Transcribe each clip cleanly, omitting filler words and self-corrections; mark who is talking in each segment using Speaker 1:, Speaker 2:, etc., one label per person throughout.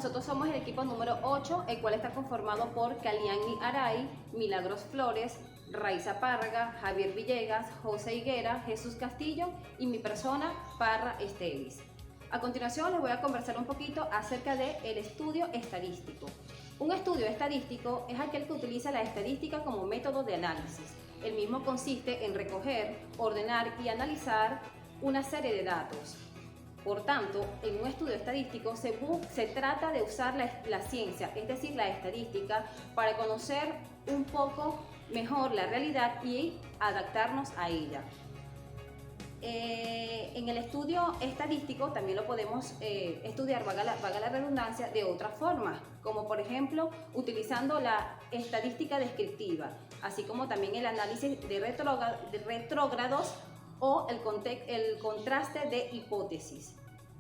Speaker 1: nosotros somos el equipo número 8, el cual está conformado por Caliani Aray, Milagros Flores, Raiza Párraga, Javier Villegas, José Higuera, Jesús Castillo y mi persona, Parra Estevis. A continuación les voy a conversar un poquito acerca del estudio estadístico. Un estudio estadístico es aquel que utiliza la estadística como método de análisis. El mismo consiste en recoger, ordenar y analizar una serie de datos. Por tanto, en un estudio estadístico se trata de usar la ciencia, es decir, la estadística, para conocer un poco mejor la realidad y adaptarnos a ella. En el estudio estadístico también lo podemos estudiar, valga la redundancia, de otra forma, como por ejemplo utilizando la estadística descriptiva, así como también el análisis de retrógrados o el contraste de hipótesis.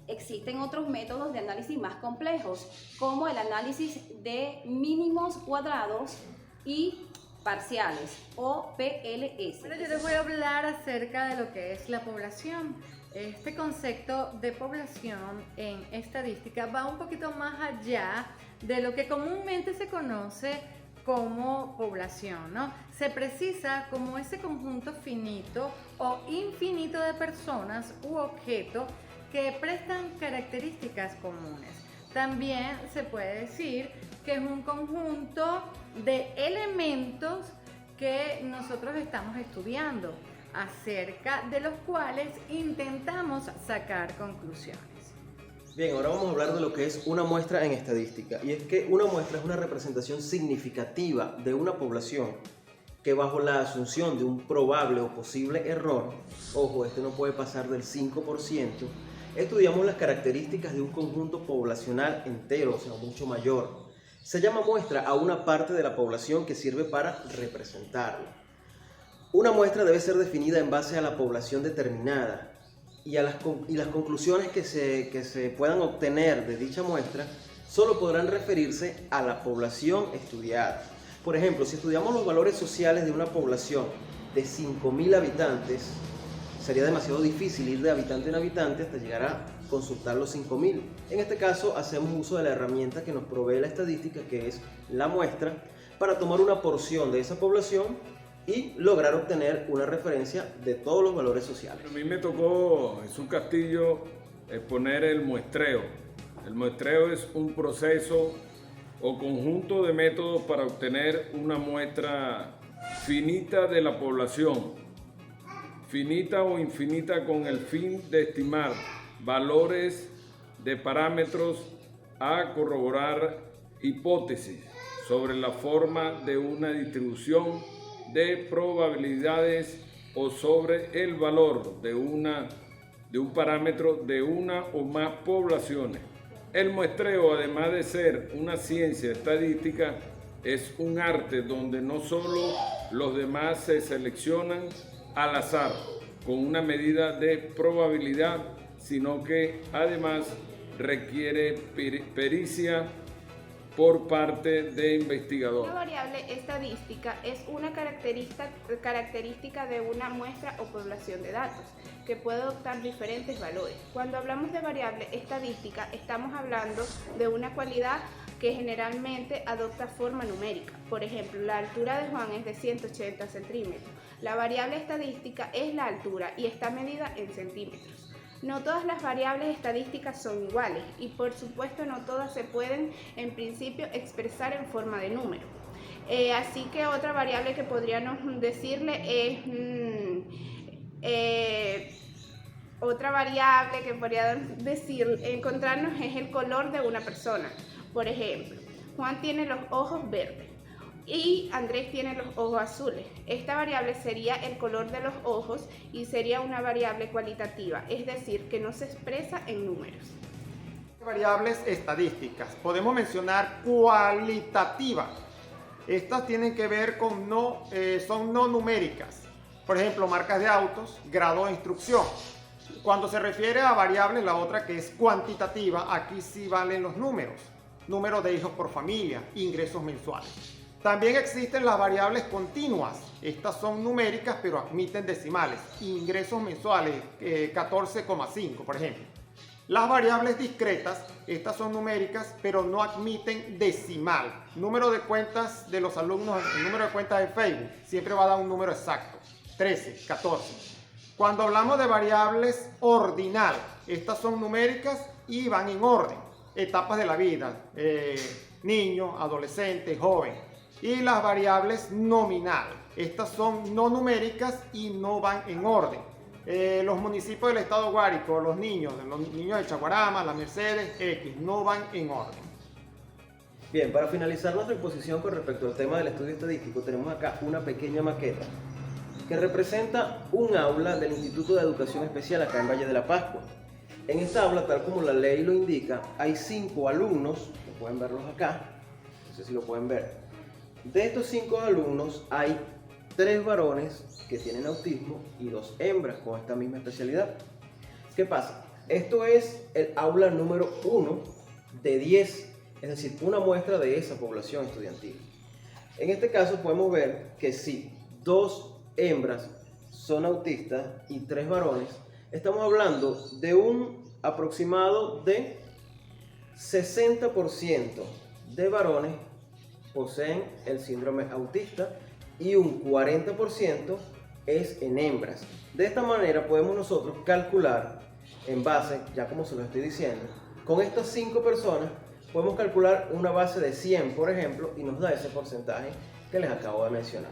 Speaker 1: Existen otros métodos de análisis más complejos, como el análisis de mínimos cuadrados y parciales o PLS.
Speaker 2: Bueno, yo les voy a hablar acerca de lo que es la población. Este concepto de población en estadística va un poquito más allá de lo que comúnmente se conoce como población, ¿no? Se precisa como ese conjunto finito o infinito de personas u objetos que prestan características comunes. También se puede decir que es un conjunto de elementos que nosotros estamos estudiando, acerca de los cuales intentamos sacar conclusiones.
Speaker 3: Bien, ahora vamos a hablar de lo que es una muestra en estadística. Y es que una muestra es una representación significativa de una población que bajo la asunción de un probable o posible error, ojo, este no puede pasar del 5%, estudiamos las características de un conjunto poblacional entero, o sea, mucho mayor. Se llama muestra a una parte de la población que sirve para representarla. Una muestra debe ser definida en base a la población determinada y las conclusiones que se puedan obtener de dicha muestra solo podrán referirse a la población estudiada. Por ejemplo, si estudiamos los valores sociales de una población de 5.000 habitantes, sería demasiado difícil ir de habitante en habitante hasta llegar a consultar los 5.000. En este caso, hacemos uso de la herramienta que nos provee la estadística, que es la muestra, para tomar una porción de esa población y lograr obtener una referencia de todos los valores sociales.
Speaker 4: A mí me tocó, Jesús Castillo, exponer el muestreo. El muestreo es un proceso o conjunto de métodos para obtener una muestra finita de la población, finita o infinita, con el fin de estimar valores de parámetros a corroborar hipótesis sobre la forma de una distribución de probabilidades o sobre el valor de un parámetro de una o más poblaciones. El muestreo, además de ser una ciencia estadística, es un arte donde no solo los demás se seleccionan al azar con una medida de probabilidad, sino que además requiere pericia por parte de investigador.
Speaker 5: Una variable estadística es una característica de una muestra o población de datos que puede adoptar diferentes valores. Cuando hablamos de variable estadística, estamos hablando de una cualidad que generalmente adopta forma numérica. Por ejemplo, la altura de Juan es de 180 centímetros. La variable estadística es la altura y está medida en centímetros. No todas las variables estadísticas son iguales y por supuesto no todas se pueden en principio expresar en forma de número. Así que otra variable que podríamos decirle es encontrarnos es el color de una persona. Por ejemplo, Juan tiene los ojos verdes y Andrés tiene los ojos azules. Esta variable sería el color de los ojos y sería una variable cualitativa, es decir, que no se expresa en números.
Speaker 6: Variables estadísticas. Podemos mencionar cualitativas. Estas tienen que ver con son no numéricas. Por ejemplo, marcas de autos, grado de instrucción. Cuando se refiere a variables, la otra que es cuantitativa, aquí sí valen los números. Número de hijos por familia, ingresos mensuales. También existen las variables continuas. Estas son numéricas pero admiten decimales. Ingresos mensuales, 14,5 por ejemplo. Las variables discretas, estas son numéricas, pero no admiten decimal. Número de cuentas de los alumnos, el número de cuentas de Facebook, siempre va a dar un número exacto, 13, 14. Cuando hablamos de variables ordinal, estas son numéricas y van en orden, etapas de la vida, niño, adolescente, joven. Y las variables nominal, estas son no numéricas y no van en orden. Los municipios del estado Guárico, los niños de Chaguarama, La Mercedes, X, no van en orden.
Speaker 3: Bien, para finalizar nuestra exposición con respecto al tema del estudio estadístico, tenemos acá una pequeña maqueta que representa un aula del Instituto de Educación Especial acá en Valle de la Pascua. En esta aula, tal como la ley lo indica, hay 5 alumnos, que pueden verlos acá, no sé si lo pueden ver. De estos 5 alumnos hay 3 varones que tienen autismo y 2 hembras con esta misma especialidad. ¿Qué pasa? Esto es el aula número 1 de 10, es decir, una muestra de esa población estudiantil. En este caso podemos ver que si 2 hembras son autistas y 3 varones, estamos hablando de un aproximado de 60% de varones poseen el síndrome autista y un 40% es en hembras. De esta manera podemos nosotros calcular en base, ya como se lo estoy diciendo, con estas 5 personas podemos calcular una base de 100, por ejemplo, y nos da ese porcentaje que les acabo de mencionar.